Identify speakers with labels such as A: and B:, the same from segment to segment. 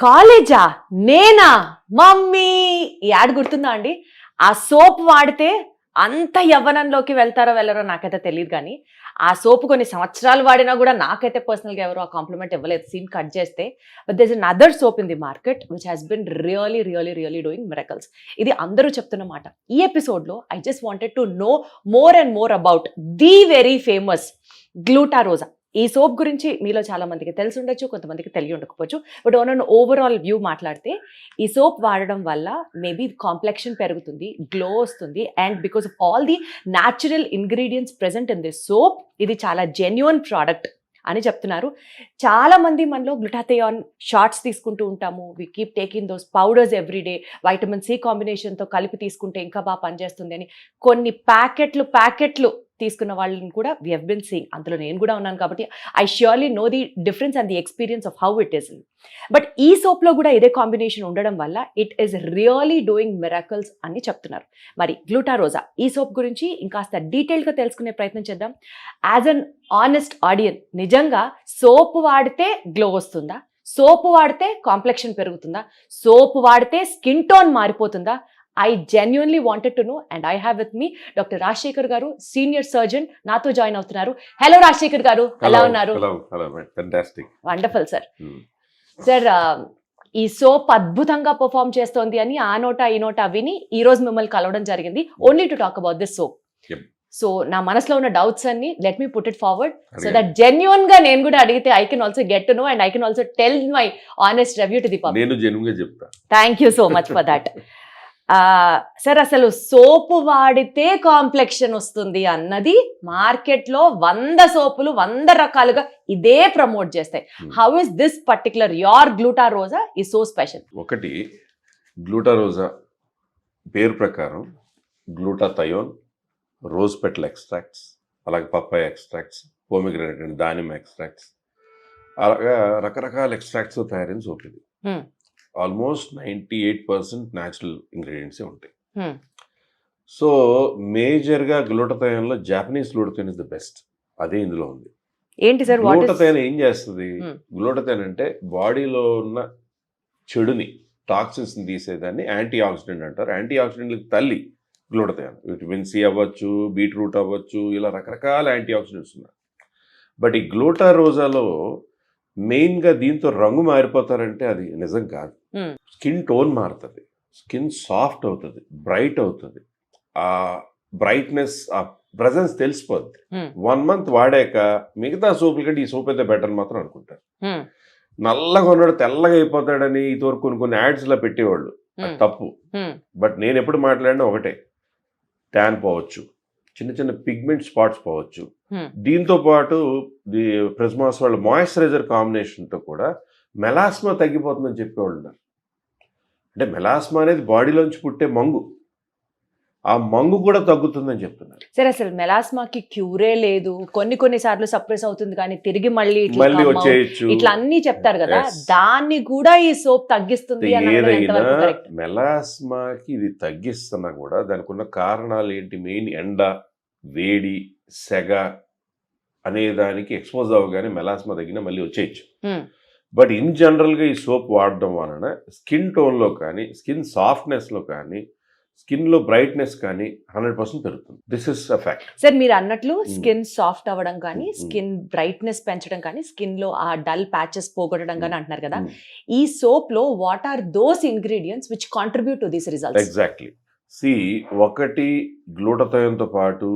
A: కాలేజా నేనా మమ్మీ ఈ యాడ్ గుర్తుందా అండి? ఆ సోప్ వాడితే అంత యవ్వనంలోకి వెళ్తారో వెళ్ళరో నాకైతే తెలియదు, కానీ ఆ సోప్ కొన్ని సంవత్సరాలు వాడినా కూడా నాకైతే పర్సనల్గా ఎవరు ఆ కాంప్లిమెంట్ ఇవ్వలేదు సీన్ కట్ చేస్తే. But there is another soap in the market which has been really really really doing miracles. ఇది అందరూ చెప్తున్నమాట. ఈ ఎపిసోడ్లో I just wanted to know more and more about the very famous Glutaroza. ఈ soap గురించి మీలో చాలా మందికి తెలిసి ఉండొచ్చు, కొంతమందికి తెలియ ఉండకపోవచ్చు. బట్ ఓన్ ఓవరాల్ వ్యూ మాట్లాడితే ఈ సోప్ వాడడం వల్ల మేబీ కాంప్లెక్షన్ పెరుగుతుంది, గ్లో వస్తుంది, and because of all the natural ingredients present in this soap ఇది చాలా జెన్యున్ ప్రోడక్ట్ అని చెప్తున్నారు. చాలా మంది మనలో గ్లూటాథియాన్ షార్ట్స్ తీసుకుంటూ ఉంటాము. We keep taking those powders everyday, vitamin C కాంబినేషన్తో కలిపి తీసుకుంటే ఇంకా బాగా పనిచేస్తుంది అని కొన్ని ప్యాకెట్లు తీసుకున్న వాళ్ళని కూడా వీ హెవ్ బిన్ సీయింగ్. అందులో నేను కూడా ఉన్నాను కాబట్టి I surely know the difference and the experience of how it is. But ఈ సోప్లో కూడా ఇదే కాంబినేషన్ ఉండడం వల్ల it is really doing miracles అని చెప్తున్నారు. మరి గ్లూటారోజా ఈ సోప్ గురించి ఇంకాస్త డీటెయిల్గా తెలుసుకునే ప్రయత్నం చేద్దాం. యాజ్ అన్ ఆనెస్ట్ ఆడియన్స్, నిజంగా సోప్ వాడితే గ్లో వస్తుందా? సోపు వాడితే కాంప్లెక్షన్ పెరుగుతుందా? సోపు వాడితే స్కిన్ టోన్ మారిపోతుందా? I genuinely wanted to know, and I have with me Dr. Rajshekhar garu, senior surgeon, nato join avtunnaru. Hello Rajshekhar garu, ela unnaru?
B: Hello man, fantastic.
A: Wonderful sir. Sir, ఈ soap అద్భుతంగా perform చేస్తోంది అని ఆ నోటా ఈ నోటా విని ఈ రోజు మిమ్మల్ని కలవడం జరిగింది, only to talk about this soap. So నా మనసులో ఉన్న డౌట్స్ అన్ని let me put it forward so that genuine గా నేను కూడా అడిగితే I can also get to know and I can also tell my honest review to the public.
B: నేను genuine గా చెప్తా.
A: Thank you so much for that. Sir, అసలు సోపు వాడితే complexion వస్తుంది అన్నది మార్కెట్లో 100 సోపులు 100 రకాలుగా ఇదే ప్రమోట్ చేస్తాయి. How is this particular your Glutaroza ఈ సో స్పెషల్?
B: ఒకటి, గ్లూటారోజా పేరు ప్రకారం గ్లూటాథయోన్, రోజ్ పెటల్ ఎక్స్ట్రాక్ట్స్, అలాగే పప్పాయ ఎక్స్ట్రాక్ట్స్, పోమిగ్రానేట్ అండ్ దానిమ్మ ఎక్స్ట్రాక్ట్స్, అలాగా రకరకాల ఎక్స్ట్రాక్ట్స్ తయారైన సోప్ ఇది. ఆల్మోస్ట్ 98% న్యాచురల్ ఇంగ్రీడియంట్స్ ఉంటాయి. సో మేజర్గా గ్లూటాథయోన్లో Japanese glutathione is the best. అదే ఇందులో ఉంది.
A: ఏంటి సార్
B: గ్లూటాథయోన్ ఏం చేస్తుంది? గ్లూటాథయోన్ అంటే బాడీలో ఉన్న చెడుని, టాక్సిన్స్ ని తీసేదాన్ని యాంటీ ఆక్సిడెంట్ అంటారు. యాంటీ ఆక్సిడెంట్లకి తల్లి గ్లూటాథయోన్. విటమిన్ సి అవ్వచ్చు, బీట్రూట్ అవ్వచ్చు, ఇలా రకరకాల యాంటీ ఆక్సిడెంట్స్ ఉన్నాయి. బట్ ఈ గ్లూటారోజాలో మెయిన్గా దీంతో రంగు మారిపోతారంటే అది నిజం కాదు. స్కిన్ టోన్ మారుతుంది, స్కిన్ సాఫ్ట్ అవుతుంది, బ్రైట్ అవుతుంది. ఆ బ్రైట్నెస్, ఆ ప్రెజెన్స్ తెలిసిపోద్ది. 1 month వాడాక మిగతా సోపుల కంటే ఈ సోప్ అయితే బెటర్ అని మాత్రం అనుకుంటారు. నల్లగా ఉన్నాడు తెల్లగా అయిపోతాడని ఇదివరకు కొన్ని యాడ్స్ లా పెట్టేవాళ్ళు, అది తప్పు. బట్ నేను ఎప్పుడు మాట్లాడినా ఒకటే, ట్యాన్ పోవచ్చు, చిన్న చిన్న పిగ్మెంట్ స్పాట్స్ పోవచ్చు. దీంతో పాటు ప్రెస్మాస్ వాళ్ళ మాయిశ్చరైజర్ కాంబినేషన్తో కూడా మెలాస్మా తగ్గిపోతుందని చెప్పేవాళ్ళు ఉన్నారు. అంటే మెలాస్మా అనేది బాడీలోంచి పుట్టే మంగు, ఆ మంగు కూడా తగ్గుతుందని చెప్తున్నారు.
A: సరే, అసలు మెలాస్మాకి క్యూరే లేదు, కొన్ని సార్లు సప్రెస్ అవుతుంది కానీ తిరిగి మళ్ళీ
B: వచ్చేయచ్చు,
A: ఇట్లా అన్ని చెప్తారు కదా, దాన్ని కూడా ఈ సోప్ తగ్గిస్తుంది.
B: ఏదైనా మెలాస్మాకి ఇది తగ్గిస్తున్నా కూడా దానికి ఉన్న కారణాలు ఏంటి? మెయిన్ ఎండ, వేడి, సెగ అనే దానికి ఎక్స్పోజ్ అవ్వగానే మెలాస్మా తగ్గినా మళ్ళీ వచ్చేయచ్చు. బట్ ఇన్ జనరల్గా ఈ సోప్ వాడడం వలన స్కిన్ టోన్లో కానీ, స్కిన్ సాఫ్ట్నెస్లో కానీ, స్కిన్లో బ్రైట్నెస్ కానీ 100% పెరుగుతుంది. This is a fact.
A: Sir, మీరు అన్నట్లు స్కిన్ సాఫ్ట్ అవ్వడం కానీ, స్కిన్ బ్రైట్నెస్ పెంచడం కానీ, స్కిన్ లో ఆ డల్ ప్యాచెస్ పోగొట్టడం కానీ అంటున్నారు కదా, ఈ సోప్ లో what are those ingredients which contribute to this results?
B: Exactly. ఒకటి, గ్లూటాథయోన్తో పాటు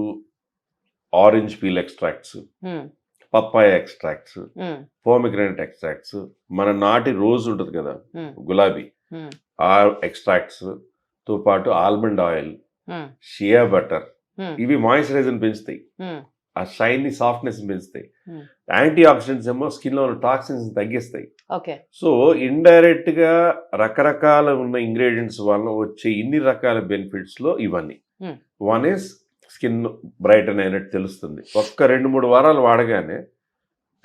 B: orange peel extracts, papaya extracts, pomegranate extracts, మన నాటి రోజ్ ఉంటుంది కదా గులాబీ, ఆ ఎక్స్ట్రాక్ట్స్ తో పాటు ఆల్మండ్ ఆయిల్, షియా బటర్, ఇవి మాయిశ్చరైజర్ పెంచుతాయి, ఆ షైన్ సాఫ్ట్నెస్ పెంచుతాయి. యాంటీ ఆక్సిడెంట్స్ ఏమో స్కిన్ లో ఉన్న టాక్సిన్స్ తగ్గిస్తాయి. సో ఇండైరెక్ట్ గా రకరకాల ఉన్న ఇంగ్రీడియంట్స్ వల్ల వచ్చే ఇన్ని రకాల బెనిఫిట్స్ లో ఇవన్నీ. వన్ ఇస్ స్కిన్ బ్రైటన్ అయినట్టు తెలుస్తుంది, ఒక్క 2-3 వారాలు వాడగానే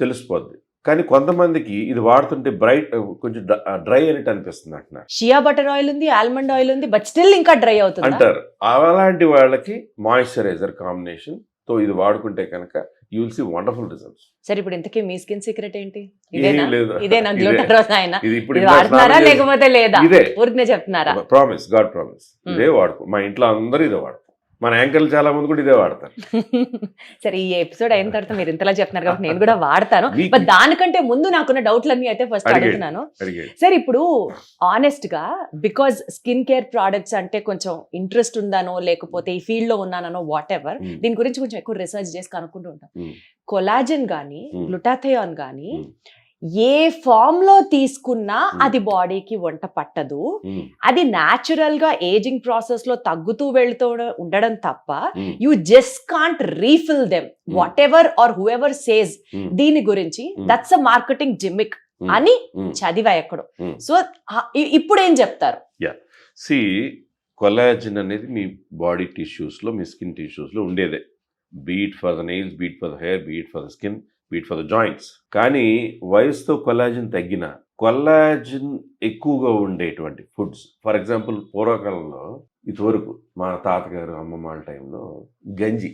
B: తెలిసిపోద్ది. కానీ కొంతమందికి ఇది వాడుతుంటే బ్రైట్, కొంచెం డ్రై అయినట్టు అనిపిస్తుంది అంటున్నారు.
A: షియా బటర్ ఆయిల్ ఉంది, ఆల్మండ్ ఆయిల్ ఉంది, బట్ స్టిల్ ఇంకా డ్రై అవుతుంది
B: అంటారు. అలాంటి వాళ్ళకి మాయిశ్చరైజర్ కాంబినేషన్ తో ఇది వాడుకుంటే కనుక you will see wonderful results.
A: సరే ఇప్పుడు ఇంతకీ మీ స్కిన్ సీక్రెట్ ఏంటి?
B: ఏం లేదు,
A: ఇదేనా గ్లూటాథయోన్?
B: ఇది ఇప్పుడు
A: ఇది వాడుతున్నారా లేకపోతే లేదా?
B: ఇదే
A: ఊరికనే చెప్తున్నారా?
B: ప్రామిస్, గాడ్ ప్రామిస్, ఇదే వాడుకో. మా ఇంట్లో అందరూ ఇదే వాడుకో. మన యాంకర్లు చాలా మంది కూడా ఇదే వాడతారు.
A: సరే ఈ ఎపిసోడ్ అయిన తర్వాత మీరు ఇంతలా చెప్తున్నారు కాబట్టి నేను కూడా వాడతాను. బట్ దానికంటే ముందు నాకున్న డౌట్లన్నీ అయితే ఫస్ట్ అడుగుతున్నాను. సరే ఇప్పుడు ఆనెస్ట్ గా, బికాజ్ స్కిన్ కేర్ ప్రోడక్ట్స్ అంటే కొంచెం ఇంట్రెస్ట్ ఉందానో లేకపోతే ఈ ఫీల్డ్ లో ఉన్నానో వాట్ ఎవర్, దీని గురించి కొంచెం ఎక్కువ రీసెర్చ్ చేసి కనుక్కుంటూ ఉంటాం. కొలాజన్ గానీ గ్లూటాథయోన్ గానీ ఏ ఫామ్ లో తీసుకున్నా అది బాడీకి వంట పట్టదు. అది న్యాచురల్ గా ఏజింగ్ ప్రాసెస్ లో తగ్గుతూ వెళ్తూ ఉండడం తప్ప you just can't refill them whatever or whoever says దీని గురించి దట్స్ అ మార్కెటింగ్ జిమ్మిక్ అని చదివా ఎక్కడో. సో ఇప్పుడు ఏం చెప్తారు?
B: సి కొలాజిన్ అనేది మీ బాడీ టిష్యూస్ లో, మీ స్కిన్ టిష్యూస్ లో ఉండేదే. Beat for the nails, beat for the hair, beat for the skin, beat for the joints. కానీ వయసుతో కొలాజిన్ తగ్గిన, కొలాజిన్ ఎక్కువగా ఉండేటువంటి ఫుడ్స్, ఫర్ ఎగ్జాంపుల్ పూర్వకాలంలో ఇదివరకు మా తాతగారు అమ్మమ్మ వాళ్ళ టైంలో గంజి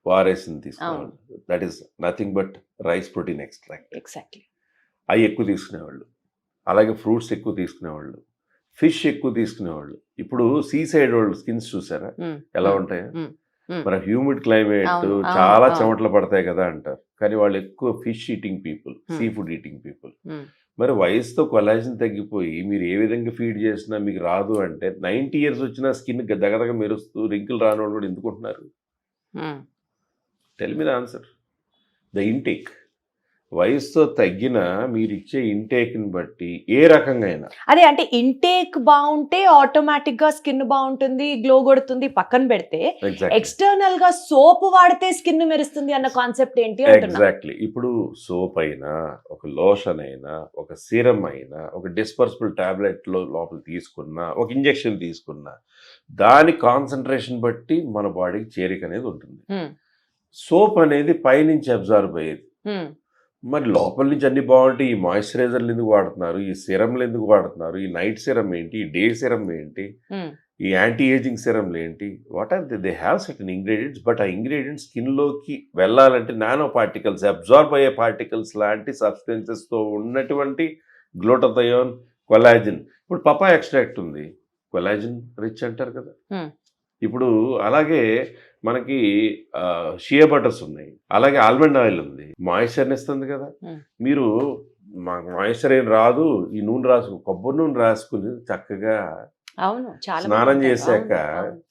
B: వారేసింది తీసుకునేవాళ్ళు. That is nothing but rice protein extract.
A: Exactly.
B: అవి ఎక్కువ తీసుకునేవాళ్ళు. అలాగే ఫ్రూట్స్ ఎక్కువ తీసుకునేవాళ్ళు, ఫిష్ ఎక్కువ తీసుకునేవాళ్ళు. ఇప్పుడు సీ సైడ్ వాళ్ళు స్కిన్స్ చూసారా ఎలా ఉంటాయా? మన హ్యూమిడ్ క్లైమేట్ చాలా చెమటలు పడతాయి కదా అంటారు, కానీ వాళ్ళు ఎక్కువ fish eating people, sea food eating people. మరి వయసుతో కొలాజిన్ తగ్గిపోయి మీరు ఏ విధంగా ఫీడ్ చేసినా మీకు రాదు అంటే 90 years వచ్చినా స్కిన్ దగదగ మెరుస్తూ రింకులు రాని వాళ్ళు కూడా ఎందుకుంటున్నారు? Tell me the answer. The intake. వయసుతో తగ్గిన మీరు ఇచ్చే ఇంటేక్ ని బట్టి ఏ రకంగా అయినా,
A: అదే అంటే ఇంటేక్ బాగుంటే ఆటోమేటిక్ గా స్కిన్ బాగుంటుంది, గ్లో కొడుతుంది పక్కన పెడితే, ఎక్స్టర్నల్ గా సోప్ వాడితే స్కిన్ మెరుస్తుంది అన్న కాన్సెప్ట్ ఏంటి?
B: ఎగ్జాక్ట్లీ. ఇప్పుడు సోప్ అయినా, ఒక లోషన్ అయినా, ఒక సీరం అయినా, ఒక డిస్పర్సిబుల్ టాబ్లెట్ లో లోపల తీసుకున్నా, ఒక ఇంజెక్షన్ తీసుకున్నా, దాని కాన్సన్ట్రేషన్ బట్టి మన బాడీకి చేరిక అనేది ఉంటుంది. సోప్ అనేది పైనుంచి అబ్జర్వ్ అయ్యేది, మరి లోపల నుంచి అన్ని బాగుంటాయి. ఈ మాయిశ్చరైజర్లు ఎందుకు వాడుతున్నారు, ఈ సిరంలు ఎందుకు వాడుతున్నారు, ఈ నైట్ సిరం ఏంటి, ఈ డే సిరం ఏంటి, ఈ యాంటీ ఏజింగ్ సిరంలు ఏంటి, what are they have certain ingredients. But ఆ ఇంగ్రీడియంట్స్ స్కిన్లోకి వెళ్ళాలంటే నానో పార్టికల్స్, అబ్జార్బ్ అయ్యే పార్టికల్స్ లాంటి సబ్స్టెన్సెస్తో ఉన్నటువంటి గ్లూటాథయోన్, కొలాజిన్. ఇప్పుడు పపాయ ఎక్స్ట్రాక్ట్ ఉంది, కొలాజిన్ రిచ్ అంటారు కదా. ఇప్పుడు అలాగే మనకి షియా బటర్స్ ఉన్నాయి, అలాగే ఆల్మండ్ ఆయిల్ ఉంది, మాయిశ్చర్ని ఇస్తుంది కదా. మీరు మాయిశ్చర్ ఏం రాదు, ఈ నూనె రాసుకు, కొబ్బరి నూనె రాసుకుని చక్కగా స్నానం చేశాక,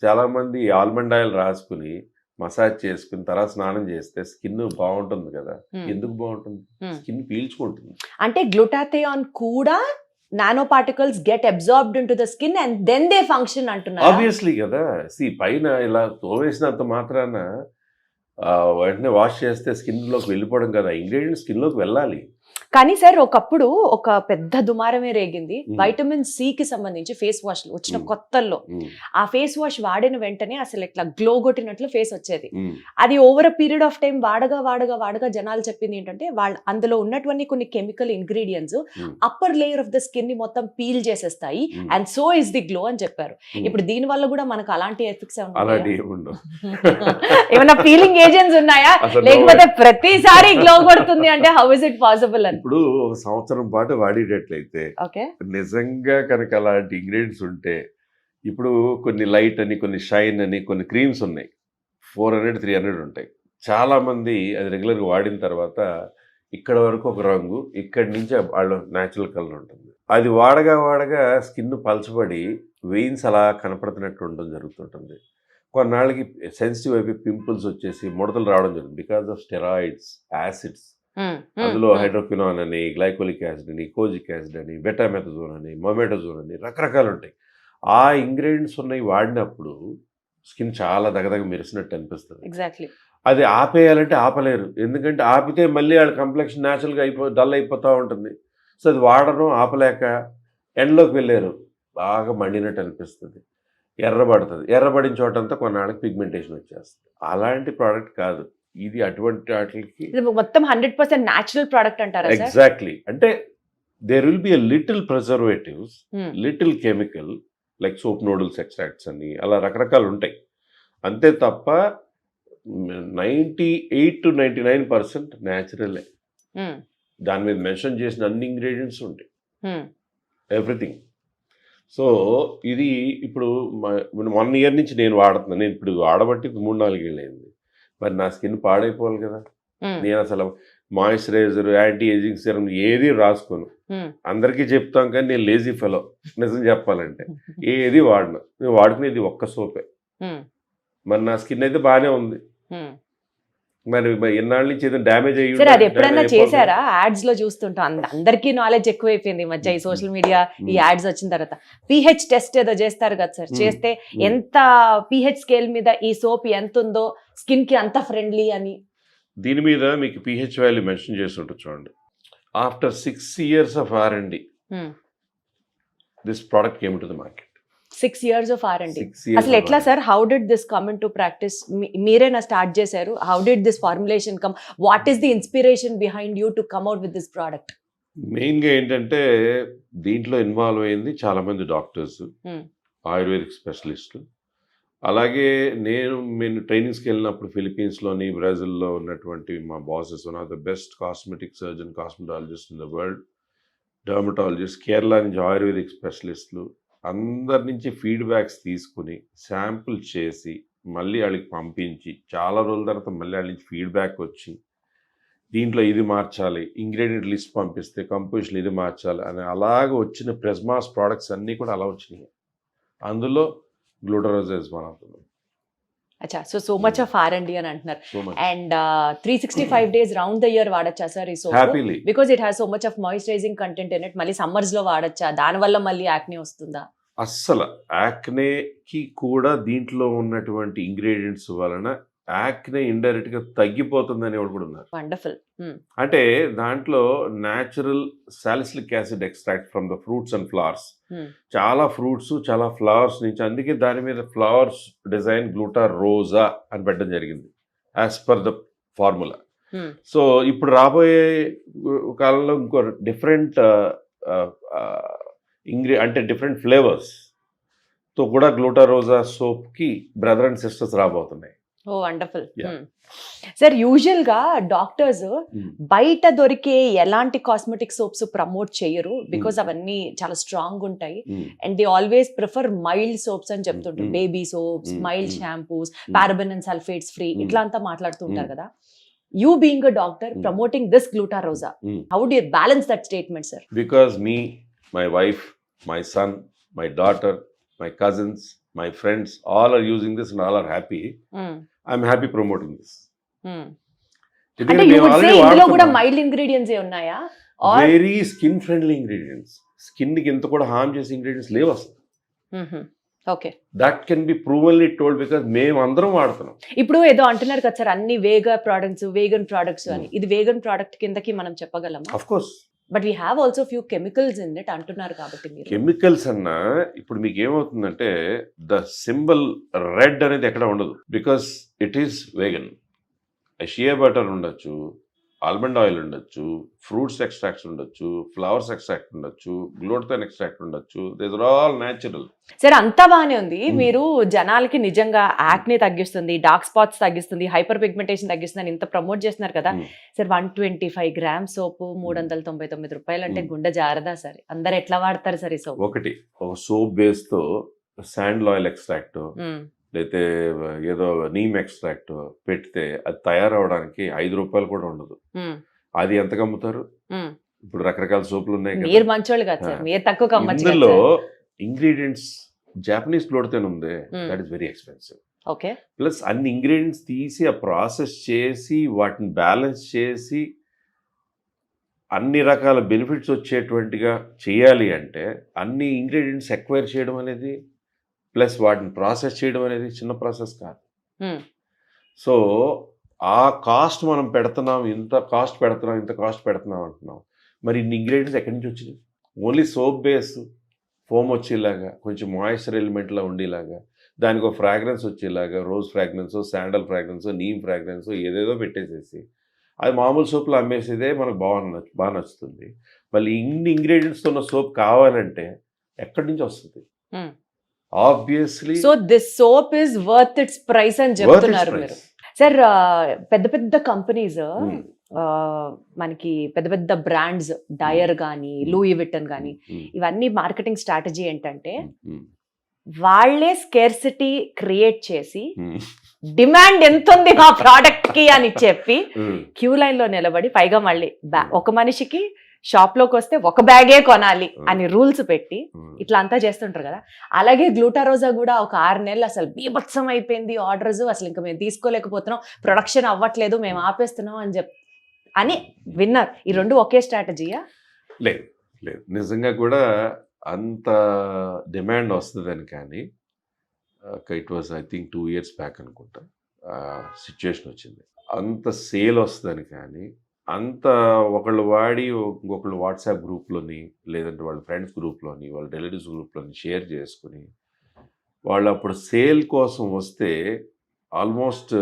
B: చాలా మంది ఆల్మండ్ ఆయిల్ రాసుకుని మసాజ్ చేసుకుని తర్వాత స్నానం చేస్తే స్కిన్ బాగుంటుంది కదా. ఎందుకు బాగుంటుంది? స్కిన్ పీల్చుకుంటుంది.
A: అంటే గ్లూటాథయోన్ కూడా nano particles get absorbed into the skin and then they function అంటున్నారు.
B: ఆబ్వియస్లీ కదా. పైన ఇలా తోవేసినంత మాత్రాన వెంటనే వాష్ చేస్తే స్కిన్ లోకి వెళ్ళిపోవడం కదా, ఇంగ్రీడియంట్ స్కిన్ లోకి వెళ్ళాలి.
A: కానీ సార్ ఒకప్పుడు ఒక పెద్ద దుమారమే రేగింది వైటమిన్ సి కి సంబంధించి ఫేస్ వాష్ వచ్చిన కొత్తల్లో. ఆ ఫేస్ వాష్ వాడిన వెంటనే అసలు ఇట్లా గ్లో కొట్టినట్లు ఫేస్ వచ్చేది. అది over a period of time వాడగా జనాలు చెప్పింది ఏంటంటే వాళ్ళ అందులో ఉన్నటువంటి కొన్ని chemical ingredients upper layer of the skin ని మొత్తం పీల్ చేసేస్తాయి and so is the glow అని చెప్పారు. ఇప్పుడు దీని వల్ల కూడా మనకు అలాంటి ఎఫెక్ట్స్ ఏమైనా పీలింగ్ ఏజెంట్స్ ఉన్నాయా, లేకపోతే ప్రతిసారి గ్లో కొడుతుంది అంటే హౌ ఇస్ ఇట్ పాసిబుల్ అని?
B: ఇప్పుడు ఒక సంవత్సరం పాటు వాడేటట్లయితే నిజంగా కనుక అలాంటి ఇంగ్రీడియంట్స్ ఉంటే, ఇప్పుడు కొన్ని లైట్ అని, కొన్ని షైన్ అని, కొన్ని క్రీమ్స్ ఉన్నాయి, 400-300 ఉంటాయి. చాలా మంది అది రెగ్యులర్గా వాడిన తర్వాత ఇక్కడ వరకు ఒక రంగు, ఇక్కడి నుంచి వాళ్ళ న్యాచురల్ కలర్ ఉంటుంది. అది వాడగా స్కిన్ పలచబడి వెయిన్స్ అలా కనపడుతున్నట్టు ఉండడం జరుగుతుంటుంది. కొన్నాళ్ళకి సెన్సిటివ్ అయిపోయి పింపుల్స్ వచ్చేసి ముడతలు రావడం జరుగుతుంది బికాస్ ఆఫ్ స్టెరాయిడ్స్, యాసిడ్స్. అందులో హైడ్రోక్వినాన్ అని, గ్లైకోలిక్ యాసిడ్ అని, కోజిక్ యాసిడ్ అని, బెటామెథజోన్ అని, మొమెటజోన్ అని రకరకాలు ఉంటాయి. ఆ ఇంగ్రీడియంట్స్ ఉన్నాయి వాడినప్పుడు స్కిన్ చాలా దగదగ మెరిసినట్టు అనిపిస్తుంది.
A: ఎగ్జాక్ట్లీ.
B: అది ఆపేయాలంటే ఆపలేరు, ఎందుకంటే ఆపితే మళ్ళీ వాళ్ళ కంప్లెక్షన్ న్యాచురల్గా డల్ అయిపోతూ ఉంటుంది. సో అది వాడడం ఆపలేక ఎండ్లోకి వెళ్ళారు, బాగా మండినట్టు అనిపిస్తుంది, ఎర్రబడిన చోటంతా కొన్నాళ్ళకి పిగ్మెంటేషన్ వచ్చేస్తుంది. అలాంటి ప్రోడక్ట్ కాదు ఇది. అటువంటి వాటికి
A: మొత్తం 100% న్యాచురల్ ప్రోడక్ట్ అంటారా?
B: ఎగ్జాక్ట్లీ. అంటే there will be a little preservatives, little chemical like soap noodles extracts అని, అలా రకరకాలు ఉంటాయి అంతే తప్ప 98-99% న్యాచురలే.
A: Hmm.
B: దాని మీద మెన్షన్ చేసిన అన్ని ఇంగ్రీడియంట్స్ ఉంటాయి,
A: Hmm.
B: ఎవ్రీథింగ్. సో ఇది ఇప్పుడు 1 year నుంచి నేను వాడుతున్నాను. నేను ఇప్పుడు వాడబట్టి 3-4 ఏళ్ళు అయింది. మరి నా స్కిన్ పాడైపోవాలి కదా.
A: Hmm.
B: నేను అసలు మాయిశ్చరైజర్, యాంటీ ఏజింగ్ సిరం ఏది రాసుకోను.
A: Hmm.
B: అందరికీ చెప్తాం కానీ నేను లేజీ ఫెలో, నిజం చెప్పాలంటే ఏది వాడను. నేను వాడుకునేది ఒక్క సోపే.
A: Hmm.
B: మరి నా స్కిన్ అయితే బాగానే ఉంది.
A: Hmm.
B: మరి ఎన్నాళ్ళ నుంచి ఏదో డ్యామేజ్ అయ్యి
A: సరే, అది ఎప్పుడైనా చేశారా? యాడ్స్ లో చూస్తుంటాం, అందరికీ నాలెడ్జ్ ఎక్కువైపోయింది ఈ మధ్య, ఈ సోషల్ మీడియా ఈ యాడ్స్ వచ్చిన తర్వాత. pH టెస్ట్ ఏదో చేస్తారు కదా సార్, చేస్తే ఎంత pH స్కేల్ మీద ఈ సోప్ ఎంత ఉందో స్కిన్ కి అంత ఫ్రెండ్లీ అని.
B: దీని మీద మీకు pH వాల్యూ మెన్షన్ చేసి ఉంటుంది చూడండి. After 6 years of R&D, this product came to the market.
A: 6 years of R&D. అసలు ఎట్లా sir, how did this come in to practice? మీరేనా స్టార్ట్ చేశారు? How did this formulation come? What is the inspiration behind you to come out with this product?
B: మెయిన్గా ఏంటంటే దీంట్లో involve అయింది చాలా మంది డాక్టర్స్, ఆయుర్వేదిక్ స్పెషలిస్టులు. అలాగే నేను ట్రైనింగ్స్కి వెళ్ళినప్పుడు ఫిలిపీన్స్లోని, బ్రెజిల్లో ఉన్నటువంటి మా bosses, one of the best cosmetic surgeon, cosmetologist in the world, dermatologist, Kerala నుంచి ఆయుర్వేదిక్ స్పెషలిస్టులు, అందరి నుంచి ఫీడ్బ్యాక్స్ తీసుకుని శాంపుల్ చేసి మళ్ళీ వాళ్ళకి పంపించి చాలా రోజుల తర్వాత మళ్ళీ వాళ్ళ నుంచి ఫీడ్బ్యాక్ వచ్చి దీంట్లో ఇది మార్చాలి, ఇంగ్రీడియంట్ లిస్ట్ పంపిస్తే కంపోజిషన్ ఇది మార్చాలి అని అలాగ వచ్చిన ప్రెస్మాస్ ప్రోడక్ట్స్ అన్నీ కూడా అలా వచ్చినాయి. అందులో గ్లూటరోజైజ్ వన్ ఆఫ్ దెమ్.
A: అచ్చా, సో మచ్ ఆఫ్ R&D అని అంటున్నారు.
B: So much.
A: And 365 days round the year వాడచ్చా సార్ ఈ soap?
B: Happily.
A: Because it has so much of moisturising content in it. మళ్ళీ సమ్మర్స్ లో వాడచ్చా? దానివల్ల మళ్ళీ యాక్నే వస్తుందా?
B: అస్సలు యాక్నేకి కూడా దీంట్లో ఉన్నటువంటి ఇంగ్రీడియంట్స్ వలన యాక్నే ఇండైరెక్ట్ గా తగ్గిపోతుందని ఎవరు కూడా ఉన్నారు.
A: వండర్ఫుల్.
B: అంటే దాంట్లో natural salicylic acid extract from the fruits and flowers, చాలా ఫ్రూట్స్ చాలా ఫ్లవర్స్ నుంచి, అందుకే దాని మీద ఫ్లవర్స్ డిజైన్ గ్లూటా రోజా అని పెట్టడం జరిగింది as per the formula. So ఇప్పుడు రాబోయే కాలంలో ఇంకో డిఫరెంట్ అంటే డిఫరెంట్ ఫ్లేవర్స్ తో కూడా గ్లూటా రోజా సోప్ కి బ్రదర్ అండ్ సిస్టర్స్ రాబోతున్నాయి.
A: ఓ వండర్ఫుల్.
B: Yeah.
A: సార్, యూజువల్ గా డాక్టర్స్ బయట దొరికే ఎలాంటి కాస్మెటిక్ సోప్స్ ప్రమోట్ చేయరు, బికాస్ అవన్నీ చాలా స్ట్రాంగ్ ఉంటాయి. And they always prefer mild soaps అని చెప్తుంటారు. Baby soaps, mild shampoos, paraben and sulphates free, ఇట్లా అంతా మాట్లాడుతుంటారు కదా. You being a doctor promoting this Glutarosa, how do you balance that statement, sir?
B: Because me, my wife, my son, my daughter, my cousins, my friends, all are using this and all are happy. I'm happy promoting this.
A: అంటే you would say ఇందులో కూడా mild ingredients ఏ ఉన్నాయా?
B: Very skin friendly ingredients. Skin కి ఎంత కూడా harm చేసే ingredients లేవు అసలు.
A: Okay,
B: that can be provenly told because మేము అందరం వాడుతున్నాం.
A: ఇప్పుడు ఏదో అంటున్నారు కదా సార్, అన్ని వేగన్ ప్రొడక్ట్స్ అని. ఇది వేగన్ ప్రోడక్ట్ కిందకి మనం చెప్పగలమా?
B: Of course.
A: But we have also few chemicals in it అంటున్నారు కాబట్టి మీరు.
B: కెమికల్స్ అన్నా ఇప్పుడు మీకు ఏమవుతుందంటే ద సింబల్ రెడ్ అనేది ఎక్కడ ఉండదు, because it is vegan. Shea butter ఉండొచ్చు, ఆల్మండ్ ఆయిల్ ఉండొచ్చు, ఫ్రూట్స్ ఎక్స్ట్రాక్ట్స్ ఉండొచ్చు, ఫ్లవర్స్ ఎక్స్ట్రాక్ట్ ఉండొచ్చు, గ్లూటథైన్ ఎక్స్ట్రాక్ట్ ఉండొచ్చు. These are all natural.
A: సరే, అంతా బాగానే ఉంది. మీరు జనాలకి నిజంగా యాక్నే తగ్గిస్తుంది, డార్క్ స్పాట్స్ తగ్గిస్తుంది, హైపర్ పిగ్మెంటేషన్ తగ్గిస్తుంది అని ఇంత ప్రమోట్ చేస్తున్నారు కదా సార్. 125 grams సోపు 399 రూపాయలు అంటే గుండె జారదా సార్? అందరు ఎట్లా వాడతారు సార్ ఈ సోప్?
B: ఒక సోప్ బేస్ తో శాండల్ ఆయిల్ ఎక్స్ట్రాక్ట్ లేతే ఏదో నీమ్ ఎక్స్ట్రాక్ట్ పెడితే అది తయారవడానికి 5 రూపాయలు కూడా ఉండదు. అది ఎంతకు అమ్ముతారు? ఇప్పుడు రకరకాల సోపులు ఉన్నాయి కదా.
A: మీరు మంచోళ్ళు కదా సార్, మీరు తక్కువ అమ్మచ్చు.
B: ఇందులో ఇంగ్రీడియంట్స్ జాపనీస్ గ్లూటథైన్ ఉంది, that is very expensive.
A: Okay,
B: plus అన్ని ఇంగ్రీడియంట్స్ తీసి ఆ ప్రాసెస్ చేసి వాటిని బ్యాలెన్స్ చేసి అన్ని రకాల బెనిఫిట్స్ వచ్చేటువంటిగా చేయాలి అంటే అన్ని ఇంగ్రీడియంట్స్ ఎక్వైర్ చేయడం అనేది ప్లస్ వాటిని ప్రాసెస్ చేయడం అనేది చిన్న ప్రాసెస్ కాదు. సో ఆ కాస్ట్ మనం పెడుతున్నాం, ఇంత కాస్ట్ పెడుతున్నాం అంటున్నాం. మరి ఇన్ని ఇంగ్రీడియంట్స్ ఎక్కడి నుంచి వచ్చినాయి? ఓన్లీ సోప్ బేస్ ఫోమ్ వచ్చేలాగా, కొంచెం మాయిశ్చర్ ఎలిమెంట్లా ఉండేలాగా, దానికి ఒక ఫ్రాగ్రెన్స్ వచ్చేలాగా, rose fragrance, sandal fragrance, neem fragrance ఏదేదో పెట్టేసేసి అది మామూలు సోప్లో అమ్మేసేదే మనకు బాగా నచ్చుతుంది. మళ్ళీ ఇన్ని ఇంగ్రీడియంట్స్తో ఉన్న సోప్ కావాలంటే ఎక్కడి నుంచి వస్తుంది? Obviously.
A: So this soap is worth it's price అని చెప్తున్నారు మీరు. సార్ పెద్ద పెద్ద కంపెనీస్
B: Hmm.
A: మనకి పెద్ద పెద్ద బ్రాండ్స్ డయర్ కానీ లూయి విటన్ కానీ ఇవన్నీ మార్కెటింగ్ స్ట్రాటజీ ఏంటంటే వాళ్ళే స్కేర్సిటీ క్రియేట్ చేసి డిమాండ్ ఎంత ఉంది మా ప్రోడక్ట్ కి అని చెప్పి క్యూ లైన్ లో నిలబడి పైగా మళ్ళీ ఒక మనిషికి షాప్ లోకి వస్తే ఒక బ్యాగే కొనాలి అని రూల్స్ పెట్టి ఇట్లా అంతా చేస్తుంటారు కదా. అలాగే గ్లూటారోజా కూడా ఒక 6 నెలలు అసలు బీభత్సం అయిపోయింది ఆర్డర్స్, అసలు ఇంకా మేము తీసుకోలేకపోతున్నాం, ప్రొడక్షన్ అవ్వట్లేదు, మేము ఆపేస్తున్నాం అని విన్నారు. ఈ రెండు ఒకే స్ట్రాటజీయా?
B: లేదు లేదు, నిజంగా కూడా అంత డిమాండ్ వస్తుందని కానీ it was I think 2 years back అనుకుంటా సిచ్యువేషన్ వచ్చింది. అంత సేల్ వస్తుందని కానీ అంత ఒకళ్ళు వాడి ఇంకొకళ్ళు వాట్సాప్ గ్రూప్లోని లేదంటే వాళ్ళ ఫ్రెండ్స్ గ్రూప్లోని వాళ్ళ రిలేటివ్స్ గ్రూప్లోని షేర్ చేసుకుని వాళ్ళు అప్పుడు సేల్ కోసం వస్తే almost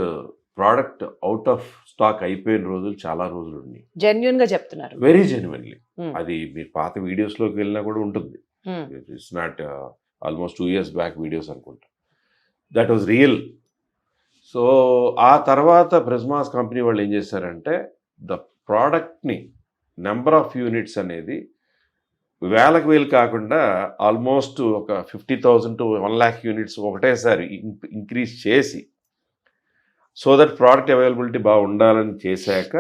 B: product out of stock అయిపోయిన రోజులు చాలా రోజులు ఉన్నాయి.
A: జెన్యున్ గా చెప్తున్నారు,
B: వెరీ జెన్యున్లీ. అది మీరు పాత వీడియోస్లోకి వెళ్ళినా కూడా ఉంటుంది. It's not almost 2 years back videos అనుకుంటా. That was real. సో ఆ తర్వాత ప్రిజ్మాస్ కంపెనీ వాళ్ళు ఏం చేశారంటే ద ప్రోడక్ట్ని నెంబర్ ఆఫ్ యూనిట్స్ అనేది వేలకు వేలు కాకుండా ఆల్మోస్ట్ ఒక 50,000 to 1 lakh యూనిట్స్ ఒకటేసారి ఇంక్రీజ్ చేసి సో దట్ ప్రోడక్ట్ అవైలబిలిటీ బాగా ఉండాలని చేశాక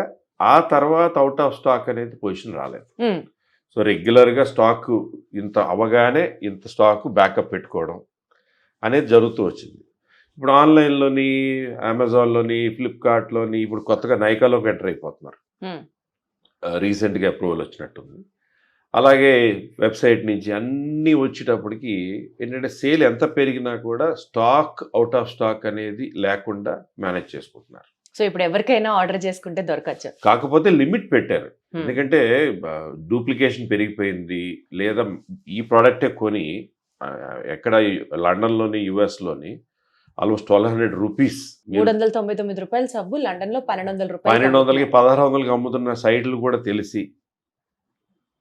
B: ఆ తర్వాత అవుట్ ఆఫ్ స్టాక్ అనేది పొజిషన్ రాలేదు. సో రెగ్యులర్గా స్టాక్ ఇంత అవగానే ఇంత స్టాక్ బ్యాకప్ పెట్టుకోవడం అనేది జరుగుతూ వచ్చింది. ఇప్పుడు ఆన్లైన్లోని అమెజాన్లోని ఫ్లిప్కార్ట్లోని ఇప్పుడు కొత్తగా నైకాలోకి ఎంటర్ అయిపోతున్నారు. రీసెంట్గా అప్రూవల్ వచ్చినట్టుంది. అలాగే వెబ్సైట్ నుంచి అన్నీ వచ్చేటప్పటికి ఏంటంటే సేల్ ఎంత పెరిగినా కూడా స్టాక్ అవుట్ ఆఫ్ స్టాక్ అనేది లేకుండా మేనేజ్ చేసుకుంటున్నారు.
A: సో ఇప్పుడు ఎవరికైనా ఆర్డర్ చేసుకుంటే దొరకచ్చు,
B: కాకపోతే లిమిట్ పెట్టారు. ఎందుకంటే డూప్లికేషన్ పెరిగిపోయింది. లేదా ఈ ప్రోడక్టే కొని ఎక్కడ లండన్లోని యుఎస్లోని ఆల్మోస్ట్ 1,200 రూపీస్
A: 399 రూపాయలు సబ్బు లండన్ లో 1,200 రూపాయలు
B: 1,200కి 1,600కి అమ్ముతున్న సైట్లు కూడా తెలిసి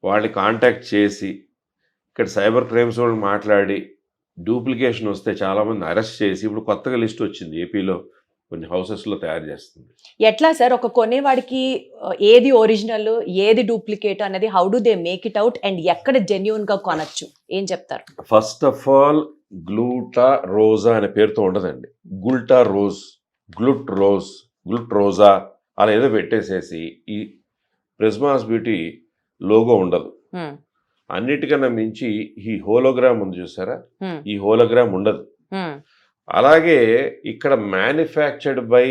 B: వాళ్ళని కాంటాక్ట్ చేసి ఇక్కడ సైబర్ క్రైమ్స్ వాళ్ళు మాట్లాడి డూప్లికేషన్ వస్తే చాలామంది అరెస్ట్ చేసి ఇప్పుడు కొత్తగా లిస్ట్ వచ్చింది ఏపీలో కొన్ని హౌసెస్లో తయారు చేస్తుంది.
A: ఎట్లా సార్ ఒక కొనేవాడికి ఏది ఒరిజినల్ ఏది డూప్లికేట్ అనేది how do they make it out and ఎక్కడ జెన్యూన్ గా కొనొచ్చు ఏం చెప్తారు?
B: ఫస్ట్ ఆఫ్ ఆల్ గ్లూటా రోజా అనే పేరుతో ఉండదండి. గుల్టా రోజ్, గ్లుట్ రోజా అలా ఏదో పెట్టేసేసి ఈ ప్రిజ్మాస్ బ్యూటీ లోగో ఉండదు. అన్నిటికన్నా మించి ఈ హోలోగ్రామ్ ఉంది చూసారా, ఈ హోలోగ్రామ్ ఉండదు. అలాగే ఇక్కడ మ్యానుఫ్యాక్చర్డ్ బై,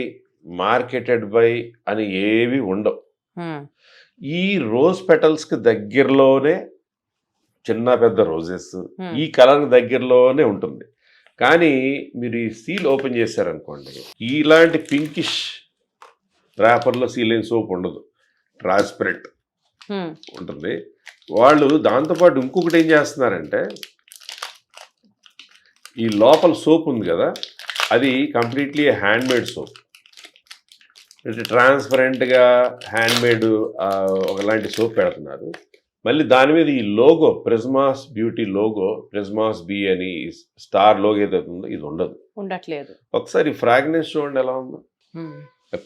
B: మార్కెటెడ్ బై అని ఏవి ఉండవు. ఈ రోజ్ పెటల్స్ కి దగ్గరలోనే చిన్న పెద్ద రోజెస్ ఈ కలర్ దగ్గరలోనే ఉంటుంది. కానీ మీరు ఈ సీల్ ఓపెన్ చేశారనుకోండి, ఇలాంటి పింకిష్ ర్యాపర్లో సీల్ అయిన సోప్ ఉండదు, ట్రాన్స్పరెంట్ ఉంటుంది. వాళ్ళు దాంతోపాటు ఇంకొకటి ఏం చేస్తున్నారంటే ఈ లోపల సోప్ ఉంది కదా, అది కంప్లీట్లీ హ్యాండ్మేడ్ సోప్. అంటే ట్రాన్స్పరెంట్గా హ్యాండ్మేడ్ ఒకలాంటి సోప్ పెడుతున్నారు. మళ్ళీ దాని మీద ఈ logo Prismas beauty logo, Prismas B అని స్టార్ లోగో ఏదైతే ఉందో ఇది ఉండట్లేదు. ఒకసారి ఫ్రాగ్రెన్స్ చూడండి ఎలా ఉందో,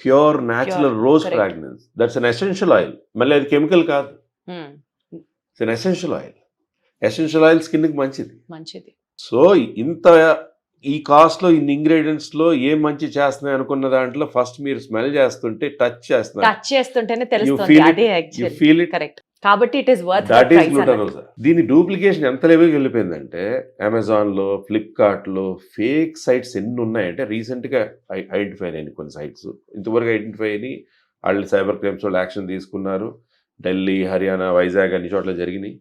B: pure natural rose fragrance. That's an essential oil. మళ్ళీ అది కెమికల్ కాదు, it's an essential oil. Essential oil స్కిన్కి మంచిది. సో ఇంత ఈ కాస్ట్లో ఇన్ని ఇంగ్రీడియంట్స్లో ఏం మంచి చేస్తున్నాయి అనుకున్న దాంట్లో ఫస్ట్ మీరు స్మెల్ చేస్తుంటే టచ్
A: చేస్తుంటేనే తెలుస్తుంది. కరెక్ట్. కాబట్టి it is worth
B: that is Glutaroza. దీని డూప్లికేషన్ ఎంత లెవెల్కి వెళ్ళిపోయిందంటే అమెజాన్లో, ఫ్లిప్కార్ట్లో ఫేక్ సైట్స్ ఎన్ని ఉన్నాయంటే రీసెంట్గా ఐడెంటిఫై అయ్యాయి కొన్ని సైట్స్. ఇంతవరకు ఐడెంటిఫై అయ్యి వాళ్ళు సైబర్ క్రైమ్స్ వాళ్ళు యాక్షన్ తీసుకున్నారు. ఢిల్లీ, హర్యానా, వైజాగ్ అన్ని చోట్ల జరిగినాయి.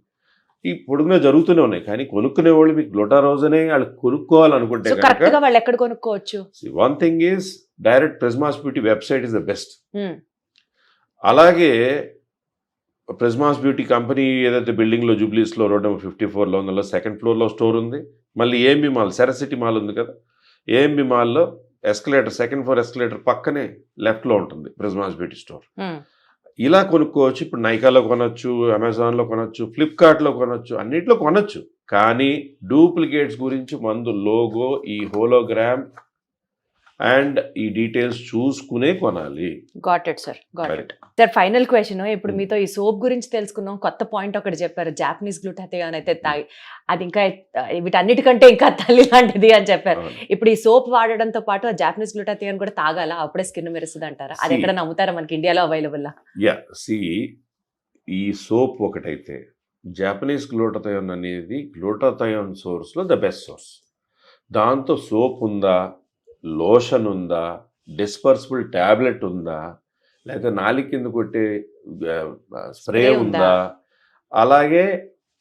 B: ఈ పొడుగునే జరుగుతూనే ఉన్నాయి. కానీ కొనుక్కునే వాళ్ళు మీకు గ్లూటారోజానే వాళ్ళు కొనుక్కోవాలనుకుంటే
A: వాళ్ళు ఎక్కడ కొనుక్కోవచ్చు?
B: One thing is direct ప్రిజ్మాస్ beauty website is the best. అలాగే ప్రిజ్మాస్ బ్యూటీ కంపెనీ ఏదైతే బిల్డింగ్లో జూబ్లీస్లో రోడ్ నెంబర్ 54లో ఉందో 2nd floorలో స్టోర్ ఉంది. మళ్ళీ ఏఎంబి మాల్, సెరసిటీ మాల్ ఉంది కదా, ఏఎంబి మాల్లో ఎస్కలేటర్ 2nd floor ఎస్కలేటర్ పక్కనే లెఫ్ట్లో ఉంటుంది ప్రిజ్మాస్ బ్యూటీ స్టోర్. ఇలా కొనుక్కోవచ్చు. ఇప్పుడు నైకాలో కొనొచ్చు, అమెజాన్లో కొనొచ్చు, ఫ్లిప్కార్ట్లో కొనొచ్చు, అన్నిట్లో కొనొచ్చు. కానీ డూప్లికేట్స్ గురించి మందు లోగో, ఈ హోలోగ్రామ్ అండ్ ఈ డీటెయిల్స్ చూసుకునే కొనాలి.
A: Got it sir, got
B: Right.
A: It sir. Final question, ఇప్పుడు
B: Hmm.
A: మీతో ఈ సోప్ గురించి తెలుసుకున్నాం, కొత్త పాయింట్ ఒకటి చెప్పారు, జాపనీస్ గ్లూటాథియాన్ అయితే తాగి అది ఇంకా వీటన్నిటికంటే ఇంకా తల్లి లాంటిది అని చెప్పారు.
B: అవును.
A: ఇప్పుడు ఈ సోప్ వాడడంతో పాటు ఆ జాపనీస్ గ్లూటాథియాన్ కూడా తాగాలా, అప్పుడే స్కిన్ మెరుస్తుంది అంటారా? అది
B: See.
A: ఎక్కడ నమ్ముతారా, మనకి ఇండియాలో అవైలబుల్?
B: ఈ సోప్ ఒకటైతే జాపనీస్ గ్లూటాథయోన్ అనేది గ్లూటాథయోన్ సోర్స్లో ద బెస్ట్ సోర్స్. దాంతో సోప్ ఉందా, లోషన్ ఉందా, డిస్పర్సిబుల్ ట్యాబ్లెట్ ఉందా, లేదా నాలి కింద కొట్టే స్ప్రే
A: Spray ఉందా?
B: ఉందా, అలాగే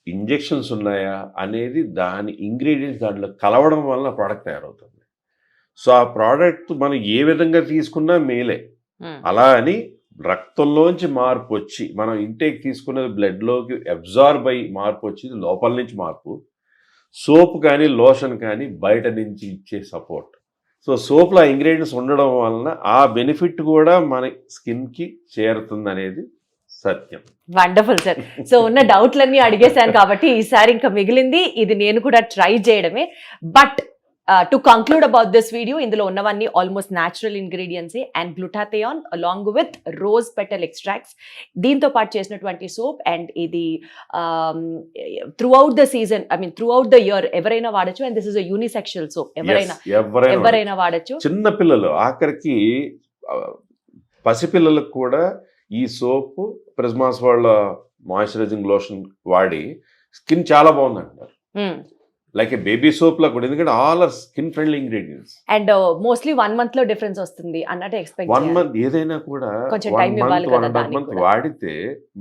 B: ఇంజెక్షన్స్ ఉన్నాయా అనేది దాని ఇంగ్రీడియంట్స్ దాంట్లో కలవడం వల్ల ప్రోడక్ట్ తయారవుతుంది. సో ఆ ప్రోడక్ట్ మనం ఏ విధంగా తీసుకున్నా మేలే. అలా అని రక్తంలోంచి మార్పు వచ్చి మనం ఇంటేక్ తీసుకున్నది బ్లడ్లోకి అబ్జార్బ్ అయ్యి మార్పు వచ్చి లోపల నుంచి మార్పు. సోప్ కానీ లోషన్ కానీ బయట నుంచి ఇచ్చే సపోర్ట్. సో సోప్లో ఇంగ్రీడియంట్స్ ఉండడం వలన ఆ బెనిఫిట్ కూడా మన స్కిన్కి చేరుతుంది అనేది సత్యం.
A: Wonderful sir. సో ఉన్న డౌట్లన్నీ అడిగేశాను కాబట్టి ఈసారి ఇంకా మిగిలింది ఇది నేను కూడా ట్రై చేయడమే. But to conclude about this video, ఇందులో ఉన్నవన్నీ almost natural ingredients and గ్లూటాథియాన్ along with rose petal extracts, దీంతో పాటు చేసినటువంటి సోప్. అండ్ ఇది through out the season, I mean through out the year ఎవరైనా వాడచ్చు. And this is a unisexual soap, ఎవరైనా వాడచ్చు.
B: చిన్న పిల్లలు ఆఖరికి పసిపిల్లలకు కూడా ఈ సోప్ ప్రిజ్మాస్ వాళ్ళ మాయిశ్చరైజింగ్ లోషన్ వాడి స్కిన్ చాలా బాగుంది అంటారు. లైక్ ఏ బేబీ సోప్ లా కూడా, ఎందుకంటే all are skin friendly ingredients.
A: And mostly 1 month లో డిఫరెన్స్ వస్తుంది అన్నట్టు ఎక్స్పెక్ట్
B: 1 month ఏదైనా కూడా
A: కొంచెం time ఇవ్వాలి కదా దానికి
B: మంత్
A: కూడా.
B: వాడితే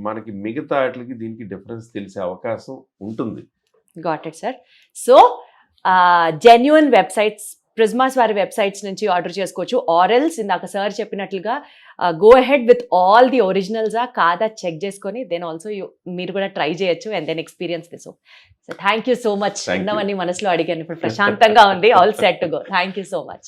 B: మనకి మిగతా వాటికి దీనికి డిఫరెన్స్ తెలిసే అవకాశం ఉంటుంది.
A: Got it sir. So genuine websites, Prismas వారి వెబ్సైట్స్ నుంచి ఆర్డర్ చేసుకోవచ్చు. ఆరెల్స్ ఇందాక సార్ చెప్పినట్లుగా go ahead with all the ఒరిజినల్సా కాదా చెక్ చేసుకొని దెన్ ఆల్సో మీరు కూడా ట్రై చేయొచ్చు and then experience this. So thank you so much.
B: Thank you.
A: ఉన్నవన్నీ మనసులో అడిగాను, ఇప్పుడు ప్రశాంతంగా ఉంది. All set to go. Thank you so much.